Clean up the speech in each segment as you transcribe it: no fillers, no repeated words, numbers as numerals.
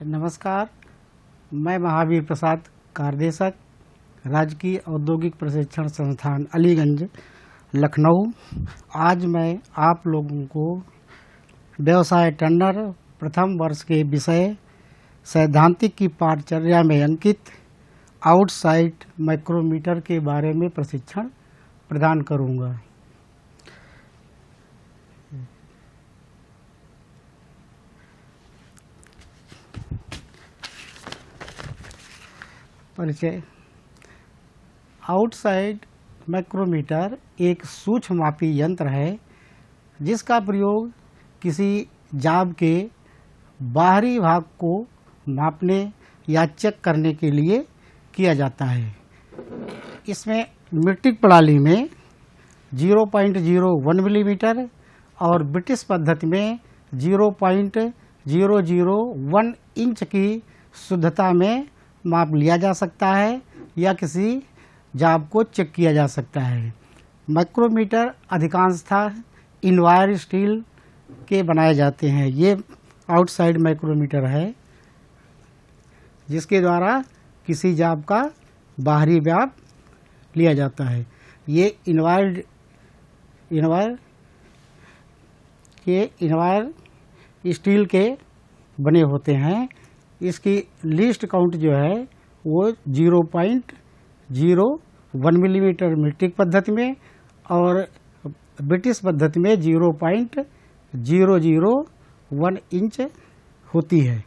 नमस्कार, मैं महावीर प्रसाद कारदेशक, राजकीय औद्योगिक प्रशिक्षण संस्थान अलीगंज, लखनऊ। आज मैं आप लोगों को व्यवसाय टेंडर प्रथम वर्ष के विषय सैद्धांतिक की पाठचर्या में अंकित आउटसाइड माइक्रोमीटर के बारे में प्रशिक्षण प्रदान करूंगा। परिचय। आउटसाइड माइक्रोमीटर एक सूक्ष्म मापी यंत्र है जिसका प्रयोग किसी जाब के बाहरी भाग को मापने या चेक करने के लिए किया जाता है। इसमें मीट्रिक प्रणाली में 0.01 मिलीमीटर और ब्रिटिश पद्धति में 0.001 इंच की शुद्धता में माप लिया जा सकता है या किसी जाब को चेक किया जा सकता है। माइक्रोमीटर अधिकांशतः इनवायर स्टील के बनाए जाते हैं। ये आउटसाइड माइक्रोमीटर है जिसके द्वारा किसी जाब का बाहरी व्याप लिया जाता है। ये इनवायर स्टील के बने होते हैं। इसकी लीस्ट काउंट जो है वो 0.01 मिलीमीटर मीट्रिक पद्धति में और ब्रिटिश पद्धति में 0.001 इंच होती है।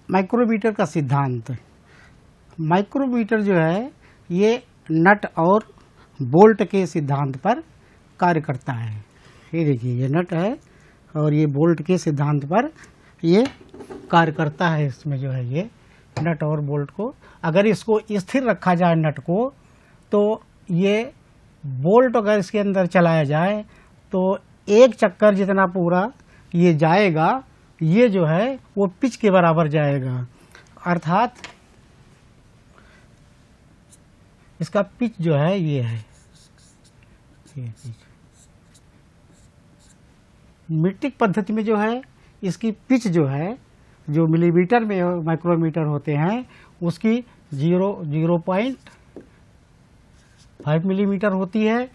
माइक्रोमीटर का सिद्धांत। माइक्रोमीटर जो है ये नट और बोल्ट के सिद्धांत पर कार्य करता है। ये देखिए, ये नट है और ये बोल्ट के सिद्धांत पर ये कार्य करता है। इसमें जो है ये नट और बोल्ट को अगर इसको स्थिर रखा जाए नट को, तो ये बोल्ट अगर इसके अंदर चलाया जाए तो एक चक्कर जितना पूरा ये जाएगा, ये जो है वो पिच के बराबर जाएगा। अर्थात इसका पिच जो है ये है, ये पिच। मीट्रिक पद्धति में जो है इसकी पिच जो है, जो मिलीमीटर में माइक्रोमीटर होते हैं उसकी 0.5 मिलीमीटर होती है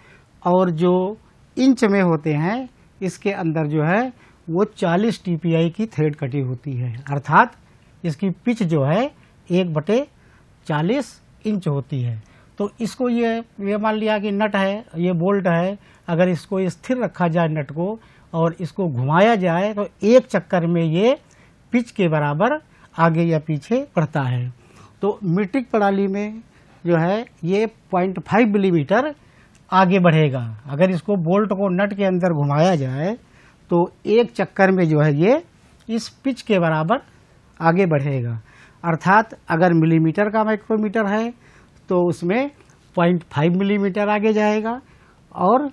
और जो इंच में होते हैं इसके अंदर जो है वो 40 TPI की थ्रेड कटी होती है। अर्थात इसकी पिच जो है 1/40 इंच होती है। तो इसको ये मान लिया कि नट है, ये बोल्ट है। अगर इसको स्थिर रखा जाए नट को और इसको घुमाया जाए तो एक चक्कर में ये पिच के बराबर आगे या पीछे बढ़ता है। तो मीट्रिक प्रणाली में जो है ये 0.5 मिलीमीटर आगे बढ़ेगा। अगर इसको बोल्ट को नट के अंदर घुमाया जाए तो एक चक्कर में जो है ये इस पिच के बराबर आगे बढ़ेगा। अर्थात अगर मिलीमीटर का माइक्रोमीटर है तो उसमें 0.5 मिलीमीटर आगे जाएगा और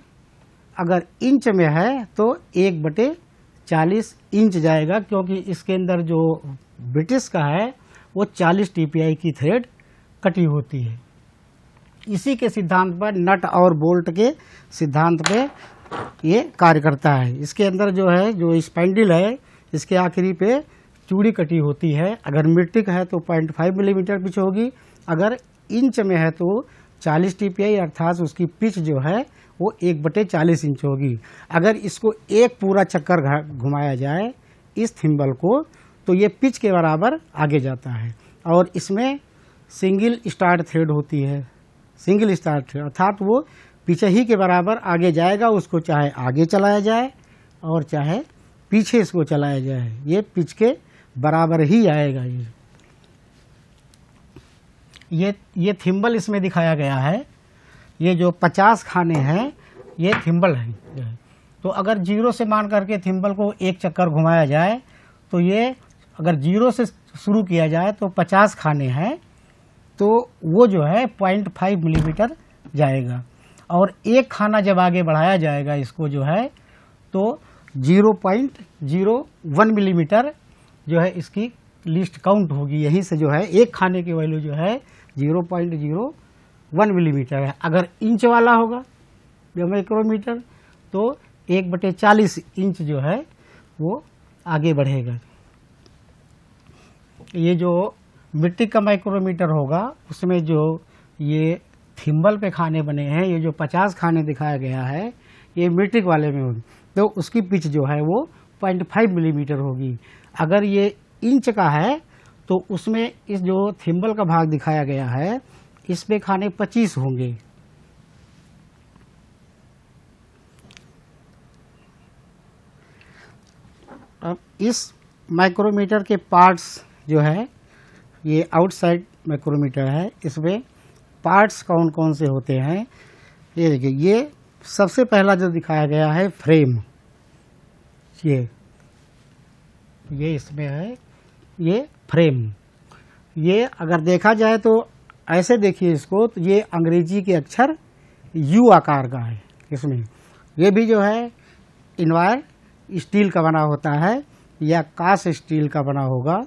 अगर इंच में है तो 1/40 इंच जाएगा, क्योंकि इसके अंदर जो ब्रिटिश का है वो 40 TPI की थ्रेड कटी होती है। इसी के सिद्धांत पर नट और बोल्ट के सिद्धांत पे ये कार्य करता है। इसके अंदर जो है जो स्पैंडल है इसके आखिरी पे चूड़ी कटी होती है। अगर मीट्रिक है तो 0.5 मिलीमीटर पिच होगी, अगर इंच में है तो 40 TPI अर्थात उसकी पिच जो है वो 1/40 इंच होगी। अगर इसको एक पूरा चक्कर घुमाया जाए इस थिम्बल को तो ये पिच के बराबर आगे जाता है। और इसमें सिंगल स्टार्ट थ्रेड होती है। सिंगल स्टार्ट थ्रेड अर्थात वो पीछे ही के बराबर आगे जाएगा, उसको चाहे आगे चलाया जाए और चाहे पीछे इसको चलाया जाए, ये पिच के बराबर ही आएगा। ये थिम्बल इसमें दिखाया गया है। ये जो 50 खाने हैं ये थिम्बल है। तो अगर 0 से मान करके थिम्बल को एक चक्कर घुमाया जाए तो ये अगर 0 से शुरू किया जाए तो 50 खाने हैं, तो वो जो है 0.5 मिलीमीटर जाएगा। और एक खाना जब आगे बढ़ाया जाएगा इसको जो है तो 0.01 मिलीमीटर जो है इसकी लीस्ट काउंट होगी। यहीं से जो है एक खाने की वैल्यू जो है 0.01 मिलीमीटर है। अगर इंच वाला होगा जो माइक्रोमीटर तो 1/40 इंच जो है वो आगे बढ़ेगा। ये जो मिट्टी का माइक्रोमीटर होगा उसमें जो ये थिम्बल पे खाने बने हैं, ये जो 50 खाने दिखाया गया है ये मीट्रिक वाले में होगी, तो उसकी पिच जो है वो 0.5 मिलीमीटर होगी। अगर ये इंच का है तो उसमें इस जो थिम्बल का भाग दिखाया गया है इसमें खाने 25 होंगे। अब इस माइक्रोमीटर के पार्ट्स जो है ये आउटसाइड माइक्रोमीटर है, इसमें पार्ट्स कौन कौन से होते हैं ये देखिए। ये सबसे पहला जो दिखाया गया है फ्रेम, ये इसमें है ये फ्रेम। ये अगर देखा जाए तो ऐसे देखिए इसको, तो ये अंग्रेजी के अक्षर यू आकार का है इसमें। ये भी जो है इनवायर स्टील का बना होता है या कास्ट स्टील का बना होगा।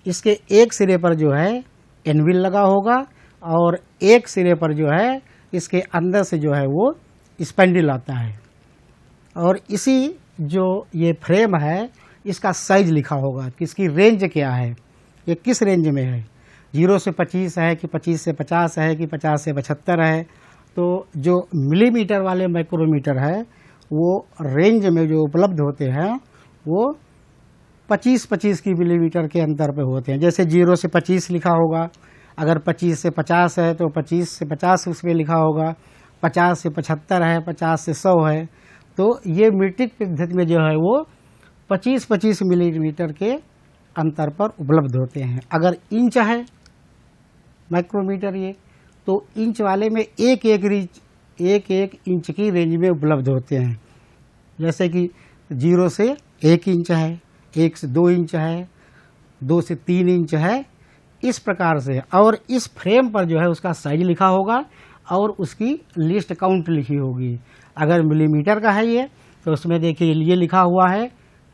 इसके एक सिरे पर जो है एनविल लगा होगा और एक सिरे पर जो है इसके अंदर से जो है वो स्पैंडल आता है। और इसी जो ये फ्रेम है इसका साइज लिखा होगा कि इसकी रेंज क्या है, ये किस रेंज में है, 0 से 25 है कि 25 से 50 है कि 50 से 75 है। तो जो मिलीमीटर वाले माइक्रोमीटर है वो रेंज में जो उपलब्ध होते हैं वो 25-25 की मिलीमीटर के अंतर पे होते हैं। जैसे 0 से 25 लिखा होगा, अगर 25 से 50 है तो 25 से 50 उसमें लिखा होगा, 50 से 75 है, 50 से 100 है। तो ये मीट्रिक पद्धति में जो है वो 25-25 मिलीमीटर के अंतर पर उपलब्ध होते हैं। अगर इंच है माइक्रोमीटर ये, तो इंच वाले में एक एक इंच की रेंज में उपलब्ध होते हैं। जैसे कि 0 से 1 इंच है, 1 से 2 इंच है, 2 से 3 इंच है, इस प्रकार से। और इस फ्रेम पर जो है उसका साइज लिखा होगा और उसकी लिस्ट काउंट लिखी होगी। अगर मिलीमीटर का है ये तो उसमें देखिए ये लिखा हुआ है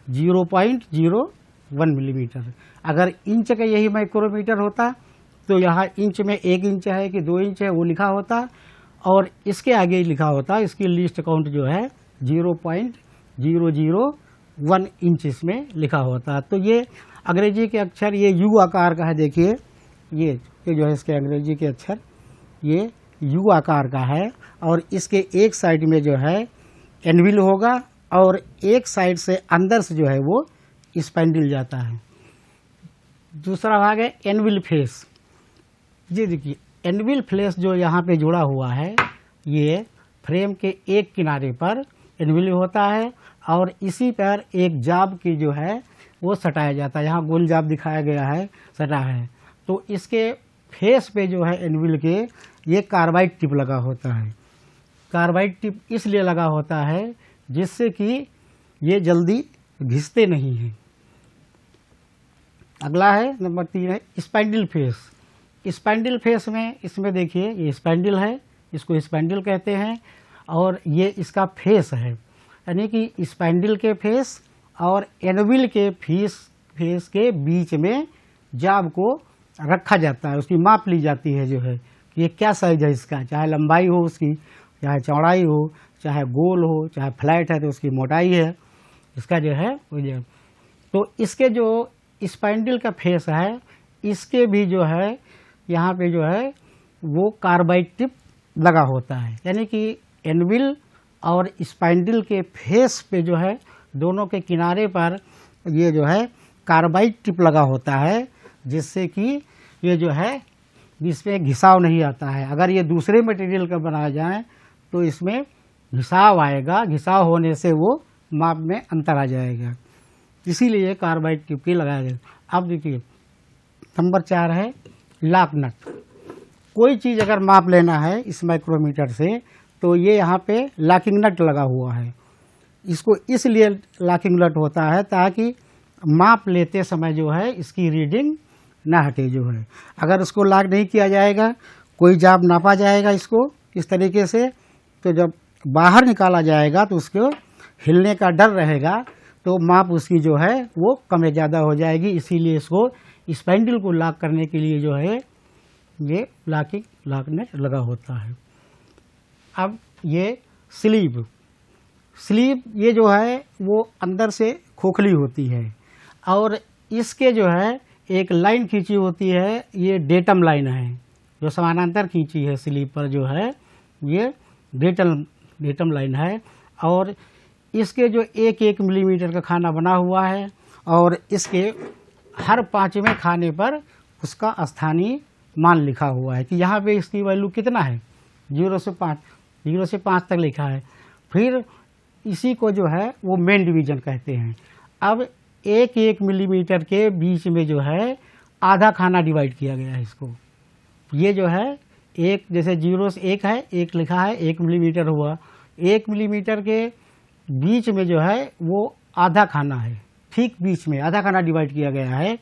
0.01 मिलीमीटर। अगर इंच का यही माइक्रोमीटर होता तो यहाँ इंच में 1 इंच है कि 2 इंच है वो लिखा होता और इसके आगे लिखा होता इसकी लिस्ट काउंट जो है 0.001 इंच इसमें लिखा होता। तो ये अंग्रेजी के अक्षर ये यू आकार का है। देखिए ये जो है इसके अंग्रेजी के अक्षर ये यू आकार का है और इसके एक साइड में जो है एनविल होगा और एक साइड से अंदर से जो है वो स्पैंडल जाता है। दूसरा भाग है एनविल फेस। ये देखिए एनविल फेस जो यहाँ पे जुड़ा हुआ है ये फ्रेम के एक किनारे पर एनविल होता है और इसी पर एक जाब की जो है वो सटाया जाता है। यहाँ गोल जाब दिखाया गया है, सटा है। तो इसके फेस पे जो है एनविल के ये कार्बाइड टिप लगा होता है। कार्बाइड टिप इसलिए लगा होता है जिससे कि ये जल्दी घिसते नहीं हैं। अगला है नंबर 3 है स्पैंडल फेस। स्पैंडल फेस में इसमें देखिए ये स्पैंडल है, इसको स्पैंडल कहते हैं और ये इसका फेस है, यानी कि स्पैंडल के फेस और एनविल के फेस के बीच में जाब को रखा जाता है, उसकी माप ली जाती है जो है कि ये क्या साइज है इसका, चाहे लंबाई हो उसकी, चाहे चौड़ाई हो, चाहे गोल हो, चाहे फ्लैट है तो उसकी मोटाई है इसका जो है वो। तो इसके जो स्पैंडल का फेस है इसके भी जो है यहाँ पे जो है वो कार्बाइड टिप लगा होता है, यानी कि एनविल और स्पैंडल के फेस पे जो है दोनों के किनारे पर ये जो है कार्बाइड टिप लगा होता है जिससे कि ये जो है इसमें घिसाव नहीं आता है। अगर ये दूसरे मटेरियल का बनाया जाए तो इसमें घिसाव आएगा, घिसाव होने से वो माप में अंतर आ जाएगा, इसीलिए कार्बाइड टिप की लगाया गया। अब देखिए नंबर 4 है लॉक नट। कोई चीज़ अगर माप लेना है इस माइक्रोमीटर से तो ये यहाँ पे लॉकिंग नट लगा हुआ है। इसको इसलिए लॉकिंग नट होता है ताकि माप लेते समय जो है इसकी रीडिंग ना हटे जो है। अगर उसको लॉक नहीं किया जाएगा, कोई जाब नापा जाएगा इसको इस तरीके से, तो जब बाहर निकाला जाएगा तो उसको हिलने का डर रहेगा तो माप उसकी जो है वो कम या ज़्यादा हो जाएगी। इसीलिए इसको स्पाइंडल को लॉक करने के लिए जो है ये लॉकने लगा होता है। अब ये स्लीव ये जो है वो अंदर से खोखली होती है और इसके जो है एक लाइन खींची होती है, ये डेटम लाइन है जो समानांतर खींची है स्लीव पर जो है ये डेटम लाइन है। और इसके जो 1-1 मिलीमीटर का खाना बना हुआ है और इसके हर 5वें खाने पर उसका स्थानीय मान लिखा हुआ है कि यहाँ पे इसकी वैल्यू कितना है, 0 से 5 तक लिखा है। फिर इसी को जो है वो मेन डिवीजन कहते हैं। अब 1-1 मिलीमीटर के बीच में जो है आधा खाना डिवाइड किया गया है इसको। ये जो है एक, जैसे 0 से 1 है, 1 लिखा है, 1 मिलीमीटर हुआ, 1 मिलीमीटर के बीच में जो है वो आधा खाना है, ठीक बीच में आधा खाना डिवाइड किया गया है।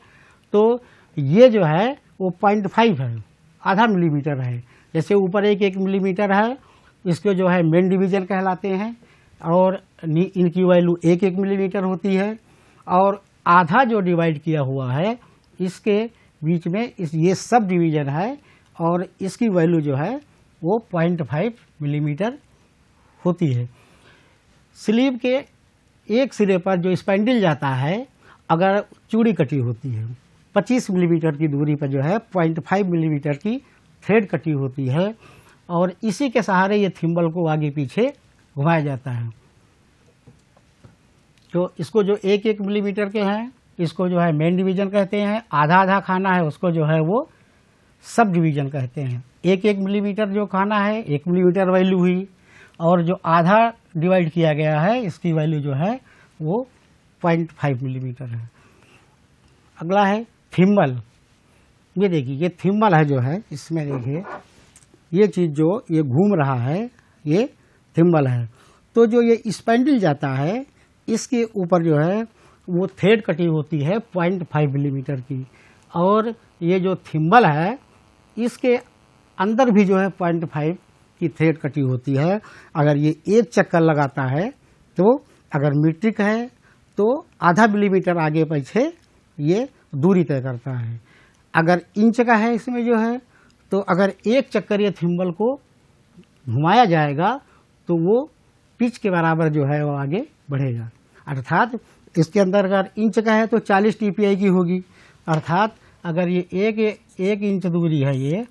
तो ये जो है वो 0.5 है, आधा मिलीमीटर है। जैसे ऊपर 1-1 मिलीमीटर है, इसको जो है मेन डिवीजन कहलाते हैं और इनकी वैल्यू 1-1 मिलीमीटर होती है। और आधा जो डिवाइड किया हुआ है इसके बीच में ये सब डिवीजन है और इसकी वैल्यू जो है वो 0.5 मिलीमीटर होती है। स्लीव के एक सिरे पर जो स्पाइंडल जाता है, अगर चूड़ी कटी होती है 25 मिलीमीटर की दूरी पर जो है 0.5 मिलीमीटर की थ्रेड कटी होती है और इसी के सहारे ये थिम्बल को आगे पीछे घुमाया जाता है। तो इसको जो 1-1 मिलीमीटर के हैं इसको जो है मेन डिवीजन कहते हैं, आधा खाना है उसको जो है वो सब डिवीजन कहते हैं। 1-1 मिलीमीटर जो खाना है 1 मिलीमीटर वैल्यू हुई और जो आधा डिवाइड किया गया है इसकी वैल्यू जो है वो 0.5 मिलीमीटर है। अगला है थिम्बल। ये देखिए ये थिम्बल है जो है, इसमें देखिए ये चीज़ जो ये घूम रहा है ये थिम्बल है। तो जो ये स्पाइंडल जाता है इसके ऊपर जो है वो थ्रेड कटी होती है 0.5 मिलीमीटर की और ये जो थिम्बल है इसके अंदर भी जो है 0.5 की थ्रेड कटी होती है। अगर ये एक चक्कर लगाता है तो अगर मीट्रिक है तो आधा मिलीमीटर आगे पीछे ये दूरी तय करता है। अगर इंच का है इसमें जो है तो अगर एक चक्कर ये थिम्बल को घुमाया जाएगा तो वो पिच के बराबर जो है वो आगे बढ़ेगा। अर्थात इसके अंदर अगर इंच का है तो 40 TPI की होगी। अर्थात अगर ये एक इंच दूरी है ये,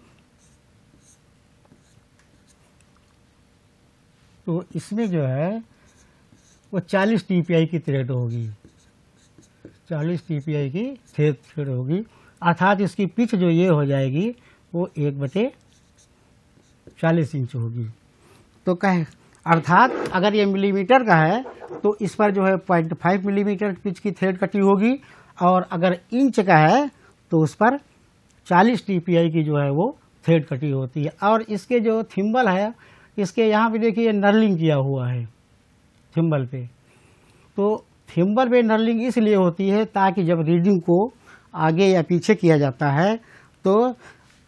तो इसमें जो है वो 40 TPI की थ्रेड होगी, 40 TPI की थ्रेड होगी। अर्थात इसकी पिच जो ये हो जाएगी वो 1/40 इंच होगी। तो कहे अर्थात अगर ये मिलीमीटर का है तो इस पर जो है 0.5 मिलीमीटर पिच की थ्रेड कटी होगी और अगर इंच का है तो उस पर 40 TPI की जो है वो थ्रेड कटी होती है। और इसके जो थिम्बल है इसके यहाँ पे देखिए नर्लिंग किया हुआ है थिम्बल पे। तो थिम्बल पे नर्लिंग इसलिए होती है ताकि जब रीडिंग को आगे या पीछे किया जाता है तो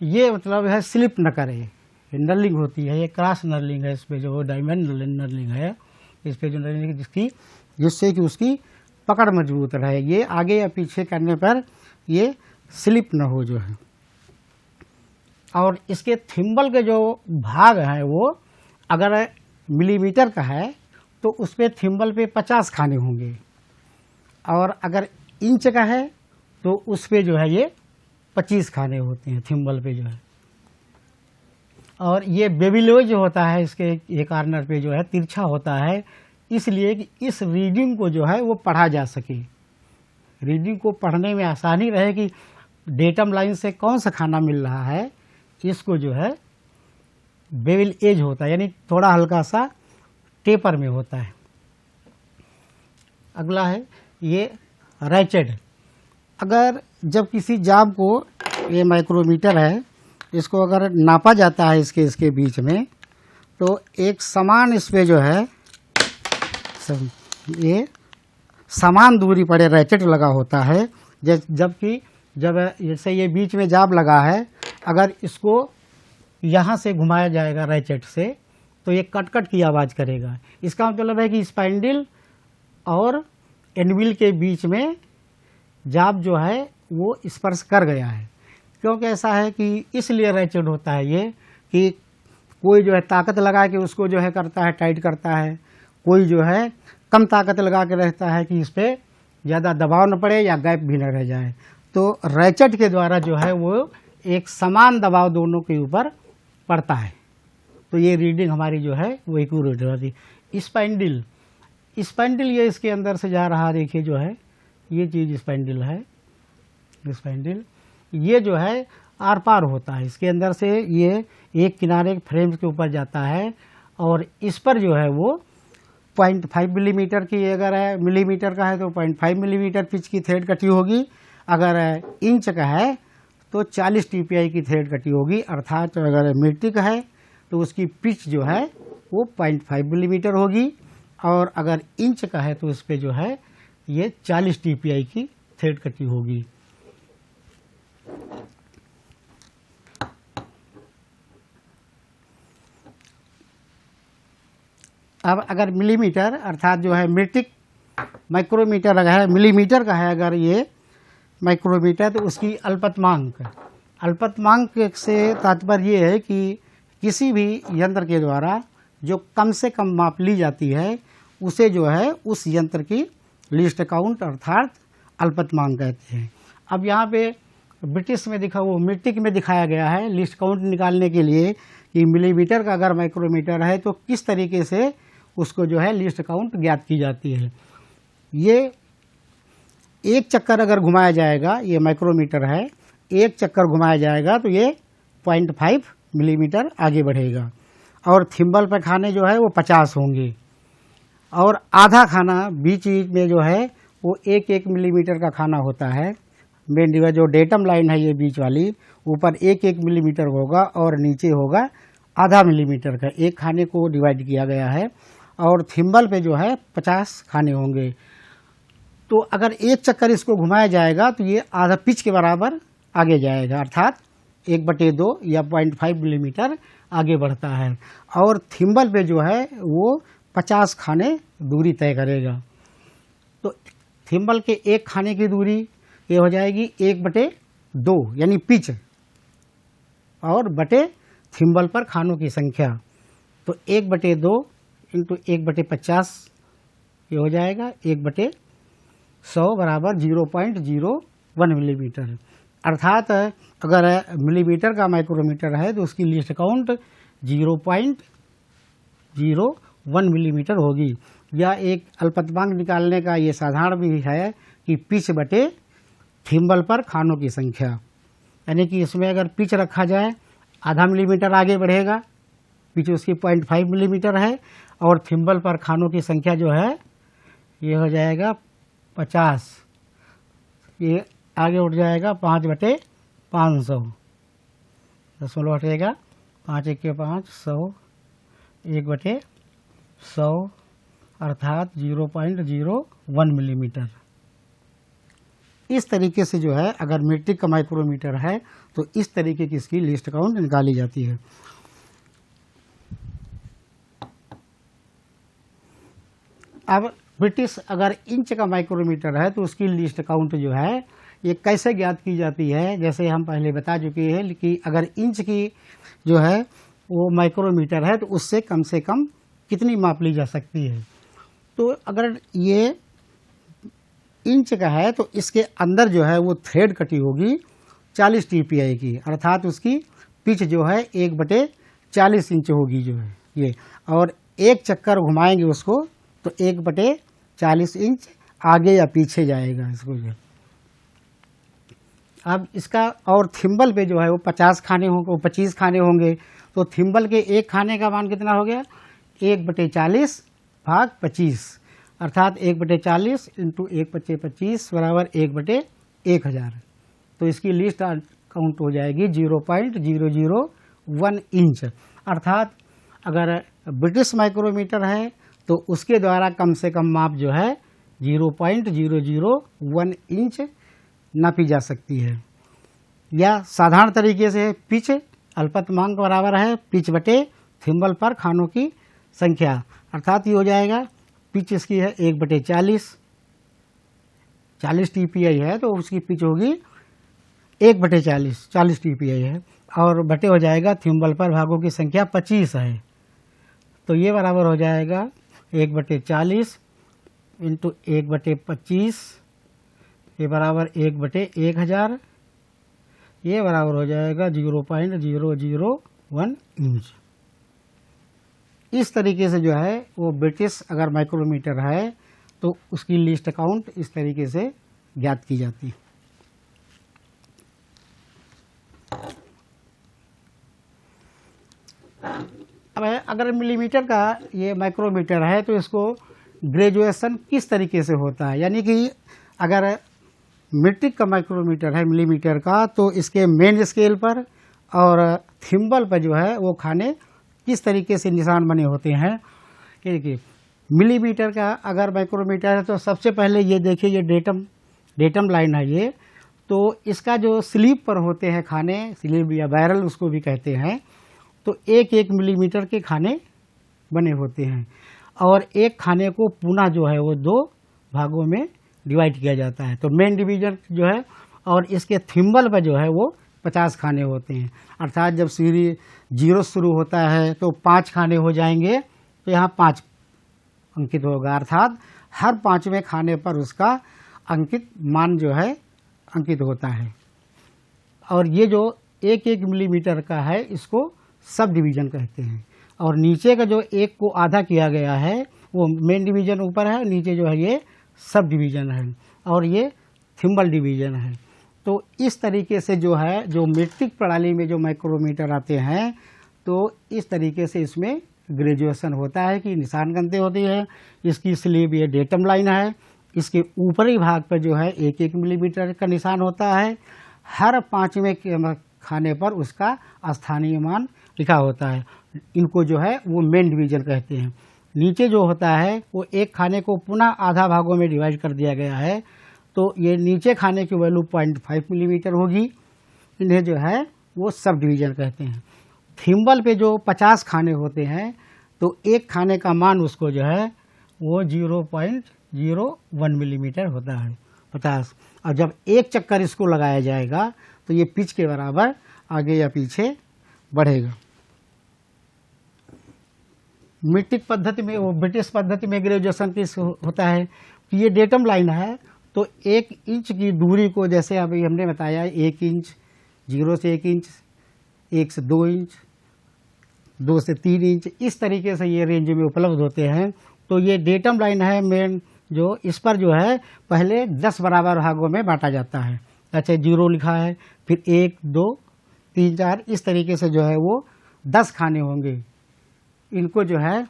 ये मतलब है स्लिप न करे, नर्लिंग होती है। ये क्रॉस नर्लिंग है, इस पे जो डायमंड नर्लिंग है इस पे जो नर्लिंग जिससे कि उसकी पकड़ मजबूत रहे, ये आगे या पीछे करने पर ये स्लिप न हो जो है। और इसके थिम्बल के जो भाग हैं वो अगर मिलीमीटर का है तो उस पर थिम्बल पे 50 खाने होंगे और अगर इंच का है तो उस पे जो है ये 25 खाने होते हैं थिम्बल पे जो है। और ये बेबिलोज जो होता है इसके ये कॉर्नर पे जो है तिरछा होता है, इसलिए कि इस रीडिंग को जो है वो पढ़ा जा सके, रीडिंग को पढ़ने में आसानी रहे कि डेटम लाइन से कौन सा खाना मिल रहा है। इसको जो है बेविल एज होता है, यानी थोड़ा हल्का सा टेपर में होता है। अगला है ये रैचेट। अगर जब किसी जाब को, ये माइक्रोमीटर है, इसको अगर नापा जाता है इसके बीच में तो एक समान इस पे जो है ये समान दूरी पर रैचेट लगा होता है। जबकि जब जैसे ये बीच में जाब लगा है, अगर इसको यहाँ से घुमाया जाएगा रैचेट से तो ये कट कट की आवाज़ करेगा। इसका मतलब है कि स्पाइंडल और एनविल के बीच में जाब जो है वो स्पर्श कर गया है। क्योंकि ऐसा है कि इसलिए रैचेड होता है ये कि कोई जो है ताकत लगा के उसको जो है करता है, टाइट करता है, कोई जो है कम ताकत लगा के रहता है कि इस पर ज़्यादा दबाव न पड़े या गैप भी न रह जाए। तो रैचेट के द्वारा जो है वो एक समान दबाव दोनों के ऊपर पड़ता है, तो ये रीडिंग हमारी जो है वो एक्यूरेट होती है। स्पाइंडिल, स्पाइंडिल ये इसके अंदर से जा रहा, देखिए जो है ये चीज़ स्पाइंडिल है। स्पाइंडिल ये जो है आर पार होता है, इसके अंदर से ये एक किनारे फ्रेम के ऊपर जाता है और इस पर जो है वो 0.5 मिलीमीटर की, अगर है मिलीमीटर का है तो 0.5 मिलीमीटर पिच की थ्रेड कटी होगी, अगर इंच का है तो 40 TPI की थ्रेड कटी होगी। अर्थात अगर मिट्टी का है तो उसकी पिच जो है वो 0.5 मिलीमीटर होगी और अगर इंच का है तो उस पर जो है ये 40 TPI की थ्रेड कटी होगी। अब अगर मिलीमीटर अर्थात जो है मीट्रिक माइक्रोमीटर अगर है, मिलीमीटर का है अगर ये माइक्रोमीटर, तो उसकी अल्पतमांक, अल्पतमांक से तात्पर्य ये है कि किसी भी यंत्र के द्वारा जो कम से कम माप ली जाती है उसे जो है उस यंत्र की लीस्ट काउंट अर्थात अल्पतमांक कहते हैं। अब यहाँ पे ब्रिटिश में दिखा, वो मीट्रिक में दिखाया गया है लीस्ट काउंट निकालने के लिए कि मिलीमीटर का अगर माइक्रोमीटर है तो किस तरीके से उसको जो है लीस्ट काउंट ज्ञात की जाती है। ये एक चक्कर अगर घुमाया जाएगा, ये माइक्रोमीटर है, एक चक्कर घुमाया जाएगा तो ये 0.5 मिलीमीटर आगे बढ़ेगा और थिम्बल पर खाने जो है वो 50 होंगे और आधा खाना बीच में जो है वो 1-1 मिलीमीटर का खाना होता है। मेन जो डेटम लाइन है ये बीच वाली, ऊपर 1-1 मिलीमीटर होगा और नीचे होगा आधा मिलीमीटर का, एक खाने को डिवाइड किया गया है और थिम्बल पे जो है 50 खाने होंगे। तो अगर एक चक्कर इसको घुमाया जाएगा तो ये आधा पिच के बराबर आगे जाएगा, अर्थात 1/2 या 0.5 मिलीमीटर आगे बढ़ता है और थिम्बल पे जो है वो 50 खाने दूरी तय करेगा। तो थिम्बल के एक खाने की दूरी ये हो जाएगी 1/2 यानी पिच और बटे थिम्बल पर खानों की संख्या, तो 1/2 इंटू 1/50 ये हो जाएगा 1/100 बराबर 0.01 मिलीमीटर। अर्थात अगर मिलीमीटर का माइक्रोमीटर है तो उसकी लीस्ट काउंट 0.01 मिलीमीटर होगी। या एक अल्पतमांक निकालने का ये साधारण भी है कि पिच बटे थिम्बल पर खानों की संख्या, यानी कि इसमें अगर पिच रखा जाए आधा मिलीमीटर आगे बढ़ेगा, पिच उसकी 0.5 मिलीमीटर है और थिम्बल पर खानों की संख्या जो है ये हो जाएगा 50, ये आगे उठ जाएगा 5/500, दशमलव हटेगा 5 × 5 100, 1/100 अर्थात 0.01 मिलीमीटर। इस तरीके से जो है अगर मीट्रिक का माइक्रोमीटर है तो इस तरीके की इसकी लिस्ट काउंट निकाली जाती है। अब ब्रिटिश अगर इंच का माइक्रोमीटर है तो उसकी लिस्ट काउंट जो है ये कैसे ज्ञात की जाती है, जैसे हम पहले बता चुके हैं कि अगर इंच की जो है वो माइक्रोमीटर है तो उससे कम से कम कितनी माप ली जा सकती है। तो अगर ये इंच का है तो इसके अंदर जो है वो थ्रेड कटी होगी 40 TPI की, अर्थात उसकी पिच जो है 1/40 इंच होगी जो है ये, और एक चक्कर घुमाएंगे उसको तो 1/40 इंच आगे या पीछे जाएगा इसको जो। अब इसका और थिम्बल पे जो है वो 50 खाने होंगे, वो 25 खाने होंगे, तो थिम्बल के एक खाने का मान कितना हो गया 1/40 भाग 25, अर्थात 1/40 इंटू 1/25 बराबर 1/1000। तो इसकी लिस्ट काउंट हो जाएगी 0.001 इंच। अर्थात अगर ब्रिटिश माइक्रोमीटर है तो उसके द्वारा कम से कम माप जो है 0.001 इंच नापी जा सकती है। या साधारण तरीके से पिच अल्पतमांक बराबर है पिच बटे थिम्बल पर खानों की संख्या, अर्थात ये हो जाएगा पिच इसकी है 1/40, 40 TPI है तो उसकी पिच होगी 1/40, 40 TPI है, और बटे हो जाएगा थिम्बल पर भागों की संख्या 25 है, तो ये बराबर हो जाएगा 1/40 इंटू 1/25, ये बराबर 1/1000, ये बराबर हो जाएगा 0.001 इंच। इस तरीके से जो है वो ब्रिटिश अगर माइक्रोमीटर है तो उसकी लीस्ट काउंट इस तरीके से ज्ञात की जाती है। अब अगर मिलीमीटर का ये माइक्रोमीटर है तो इसको ग्रेजुएशन किस तरीके से होता है, यानी कि अगर मीट्रिक का माइक्रोमीटर है मिलीमीटर का तो इसके मेन स्केल पर और थिम्बल पर जो है वो खाने किस तरीके से निशान बने होते हैं। ये देखिए मिलीमीटर का अगर माइक्रोमीटर है तो सबसे पहले ये देखिए ये डेटम लाइन है ये, तो इसका जो स्लीव पर होते हैं खाने, स्लीव या बैरल उसको भी कहते हैं, तो 1-1 मिलीमीटर के खाने बने होते हैं और एक खाने को पुनः जो है वो 2 भागों में डिवाइड किया जाता है। तो मेन डिवीजन जो है और इसके थिम्बल पर जो है वो 50 खाने होते हैं, अर्थात जब सीरीज 0 शुरू होता है तो 5 खाने हो जाएंगे, तो यहाँ 5 अंकित होगा, अर्थात हर 5वें खाने पर उसका अंकित मान जो है अंकित होता है। और ये जो 1-1 मिलीमीटर का है इसको सब डिवीजन कहते हैं, और नीचे का जो 1 को आधा किया गया है वो मेन डिवीजन ऊपर है, नीचे जो है ये सब डिवीजन है और ये थिम्बल डिवीजन है। तो इस तरीके से जो है जो मीट्रिक प्रणाली में जो माइक्रोमीटर आते हैं तो इस तरीके से इसमें ग्रेजुएशन होता है कि निशान गनते होती है। इसकी स्लीव ये डेटम लाइन है, इसके ऊपरी भाग पर जो है 1-1 मिलीमीटर का निशान होता है, हर 5वें खाने पर उसका स्थानीय मान लिखा होता है। इनको जो है वो मेन डिवीजन कहते हैं। नीचे जो होता है वो एक खाने को पुनः आधा भागों में डिवाइड कर दिया गया है, तो ये नीचे खाने की वैल्यू 0.5 मिलीमीटर होगी, इन्हें जो है वो सब डिवीजन कहते हैं। थिम्बल पे जो 50 खाने होते हैं तो एक खाने का मान उसको जो है वो 0.01 मिलीमीटर होता है 50, और जब एक चक्कर इसको लगाया जाएगा तो ये पिच के बराबर आगे या पीछे बढ़ेगा। मीट्रिक पद्धति में वो ब्रिटिश पद्धति में ग्रेजुएशन किस होता है कि ये डेटम लाइन है, तो 1 इंच की दूरी को जैसे अभी हमने बताया 1 इंच, 0 से 1 इंच, 1 से 2 इंच, 2 से 3 इंच, इस तरीके से ये रेंज में उपलब्ध होते हैं। तो ये डेटम लाइन है मेन, जो इस पर जो है पहले 10 बराबर भागों में बांटा जाता है। अच्छा 0 लिखा है, फिर 1, 2, 3, 4 इस तरीके से जो है वो 10 खाने होंगे, इनको जो है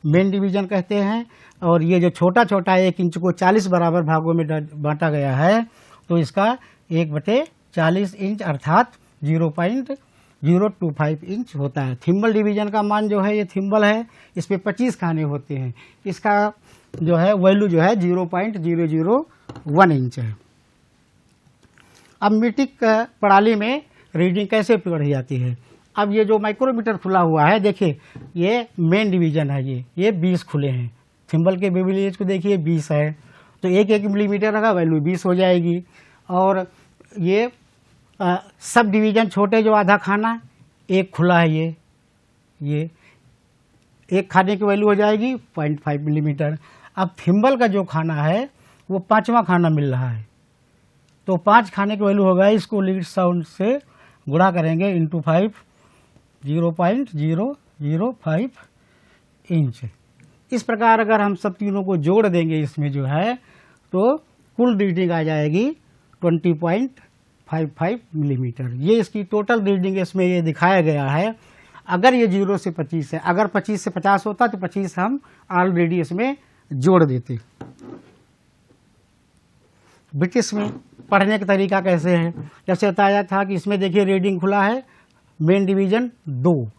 मेन डिवीजन कहते हैं। और ये जो छोटा छोटा 1 इंच को 40 बराबर भागों में बांटा गया है तो इसका 1/40 इंच अर्थात 0.025 इंच होता है। थिम्बल डिवीजन का मान जो है ये थिम्बल है, इस पे 25 खाने होते हैं, इसका जो है वैल्यू जो है 0.001 इंच है। अब मीट्रिक प्रणाली में रीडिंग कैसे पढ़ी जाती है। अब ये जो माइक्रोमीटर खुला हुआ है देखिए ये मेन डिवीजन है, ये 20 खुले हैं। थिम्बल के बेबिलियज को देखिए 20 है, तो 1-1 मिलीमीटर का वैल्यू 20 हो जाएगी। और ये सब डिवीजन छोटे जो आधा खाना 1 खुला है, ये 1 खाने की वैल्यू हो जाएगी 0.5 मिलीमीटर। अब थिम्बल का जो खाना है वो 5वां खाना मिल रहा है, तो 5 खाने की वैल्यू होगा, इसको लीड साउंड से गुणा करेंगे इंटू 5, 0.005 इंच। इस प्रकार अगर हम सब तीनों को जोड़ देंगे इसमें जो है तो कुल रीडिंग आ जाएगी 20.55 मिलीमीटर। ये इसकी टोटल रीडिंग इसमें ये दिखाया गया है। अगर ये 0 से 25 है, अगर 25 से 50 होता तो 25 हम ऑलरेडी इसमें जोड़ देते। ब्रिटिश में पढ़ने का तरीका कैसे है, जैसे बताया था कि इसमें देखिए रीडिंग खुला है मेन डिवीजन 2,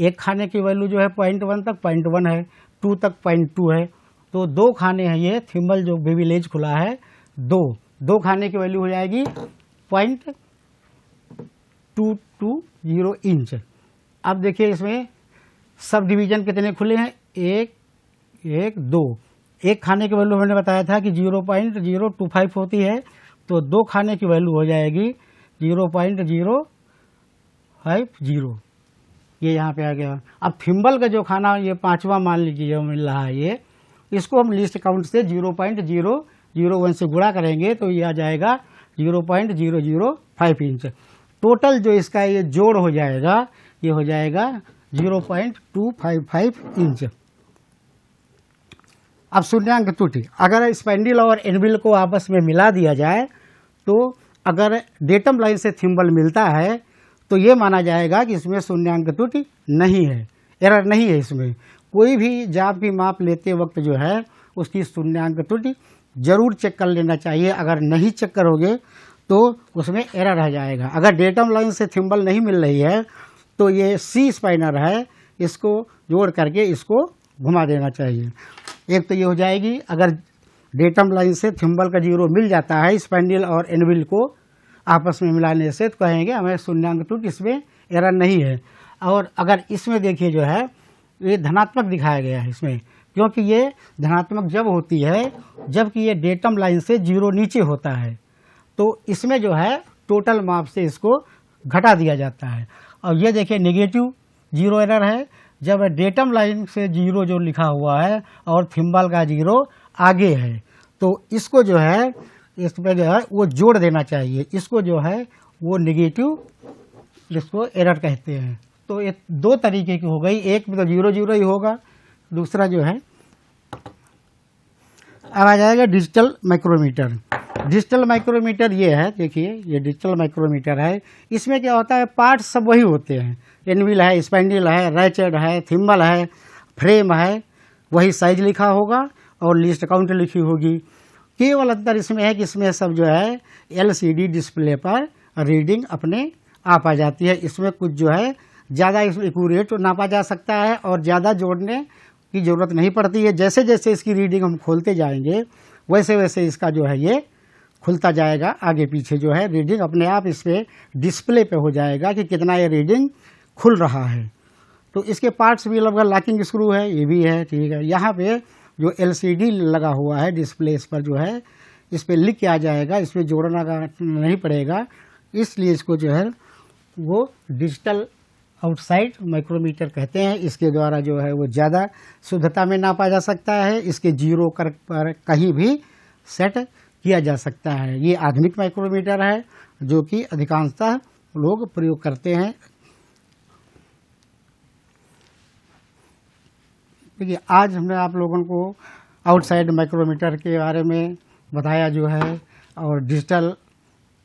1 खाने की वैल्यू जो है 0.1 तक 0.1 है, 2 तक 0.2 है, तो 2 खाने हैं ये थिम्बल जो बेबिलेज खुला है 2 खाने की वैल्यू हो जाएगी 0.220 इंच। अब देखिए इसमें सब डिवीजन कितने खुले हैं, 1, 1 2, एक खाने की वैल्यू मैंने बताया था कि 0.025 होती है, तो 2 खाने की वैल्यू हो जाएगी 0.050, ये यहाँ पे आ गया। अब थिम्बल का जो खाना ये 5वां मान लीजिए जो मिल रहा है, ये इसको हम लीस्ट काउंट से 0.001 से गुणा करेंगे तो ये आ जाएगा 0.005 इंच। टोटल जो इसका ये जोड़ हो जाएगा ये हो जाएगा 0.255 इंच। अब शून्यांक त्रुटि, अगर स्पैंडिल और एनविल को आपस में मिला दिया जाए तो अगर डेटम लाइन से थिम्बल मिलता है तो ये माना जाएगा कि इसमें शून्यांक त्रुटि नहीं है, एरर नहीं है। इसमें कोई भी जाप की माप लेते वक्त जो है उसकी शून्यांक त्रुटि जरूर चेक कर लेना चाहिए। अगर नहीं चेक करोगे तो उसमें एरर रह जाएगा। अगर डेटम लाइन से थिम्बल नहीं मिल रही है तो ये सी स्पाइनर है, इसको जोड़ करके इसको घुमा देना चाहिए। एक तो ये हो जाएगी, अगर डेटम लाइन से थिम्बल का 0 मिल जाता है स्पैंडिल और एनविल को आपस में मिलाने से, तो कहेंगे हमें शून्यांक त्रुटि, इसमें एरर नहीं है। और अगर इसमें देखिए जो है ये धनात्मक दिखाया गया है इसमें, क्योंकि ये धनात्मक जब होती है जबकि ये डेटम लाइन से 0 नीचे होता है, तो इसमें जो है टोटल माप से इसको घटा दिया जाता है। और ये देखिए नेगेटिव 0 एरर है जब डेटम लाइन से 0 जो लिखा हुआ है और थिम्बल का 0 आगे है, तो इसको जो है इसमें जो है वो जोड़ देना चाहिए। इसको जो है वो नेगेटिव, इसको एरर कहते हैं। तो ये 2 तरीके की हो गई, एक में तो 0 ही होगा, दूसरा जो है अब आ जाएगा डिजिटल माइक्रोमीटर। डिजिटल माइक्रोमीटर ये है, देखिए ये डिजिटल माइक्रोमीटर है। इसमें क्या होता है, पार्ट सब वही होते हैं, एनविल है, स्पैंडिल है, रैचेट है, थिम्बल है, फ्रेम है, वही साइज लिखा होगा और लिस्ट काउंट लिखी होगी। केवल अंतर इसमें है कि इसमें सब जो है LCD डिस्प्ले पर रीडिंग अपने आप आ जाती है। इसमें कुछ जो है ज़्यादा एक्यूरेट नापा जा सकता है और ज़्यादा जोड़ने की ज़रूरत नहीं पड़ती है। जैसे जैसे इसकी रीडिंग हम खोलते जाएंगे वैसे वैसे इसका जो है ये खुलता जाएगा, आगे पीछे जो है रीडिंग अपने आप इस पर डिस्प्ले पे हो जाएगा कि कितना ये रीडिंग खुल रहा है। तो इसके पार्ट्स भी लगभग लॉकिंग स्क्रू है, ये भी है, ठीक है। यहाँ पे जो LCD लगा हुआ है डिस्प्ले, इस पर जो है इस पर लिख के आ जाएगा, इस पर जोड़ना का नहीं पड़ेगा, इसलिए इसको जो है वो डिजिटल आउटसाइड माइक्रोमीटर कहते हैं। इसके द्वारा जो है वो ज़्यादा शुद्धता में नापा जा सकता है, इसके 0 पर कहीं भी सेट किया जा सकता है। ये आधुनिक माइक्रोमीटर है जो कि अधिकांशतः लोग प्रयोग करते हैं। देखिए आज हमने आप लोगों को आउटसाइड माइक्रोमीटर के बारे में बताया जो है, और डिजिटल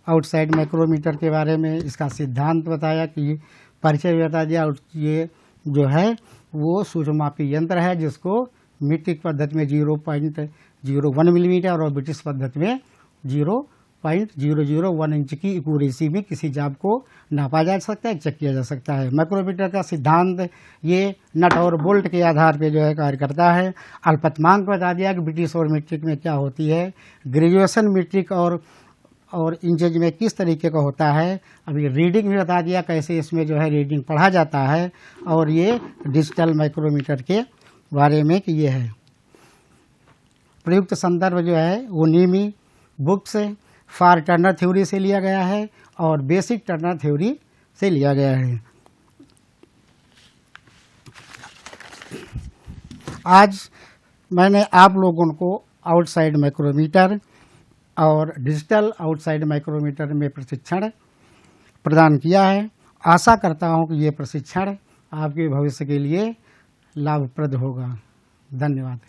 आउटसाइड माइक्रोमीटर के बारे में इसका सिद्धांत बताया कि परिचय भी बता दिया। ये जो है वो सूक्ष्ममापी यंत्र है जिसको मीट्रिक पद्धति में 0.01 मिलीमीटर और ब्रिटिश पद्धति में 0.001 इंच की एक्यूरेसी में किसी जाप को नापा जा सकता है, चेक किया जा सकता है। माइक्रोमीटर का सिद्धांत ये नट और बोल्ट के आधार पर जो है कार्य करता है। अल्पतमांक बता दिया कि ब्रिटिश और मीट्रिक में क्या होती है, ग्रेजुएशन मीट्रिक और इंचेज में किस तरीके का होता है। अभी रीडिंग भी बता दिया कैसे इसमें जो है रीडिंग पढ़ा जाता है, और ये डिजिटल माइक्रोमीटर के बारे में कि ये है। प्रयुक्त संदर्भ जो है वो नीमी बुक्स फॉर टर्नर थ्योरी से लिया गया है और बेसिक टर्नर थ्योरी से लिया गया है। आज मैंने आप लोगों को आउटसाइड माइक्रोमीटर और डिजिटल आउटसाइड माइक्रोमीटर में प्रशिक्षण प्रदान किया है। आशा करता हूं कि ये प्रशिक्षण आपके भविष्य के लिए लाभप्रद होगा। धन्यवाद।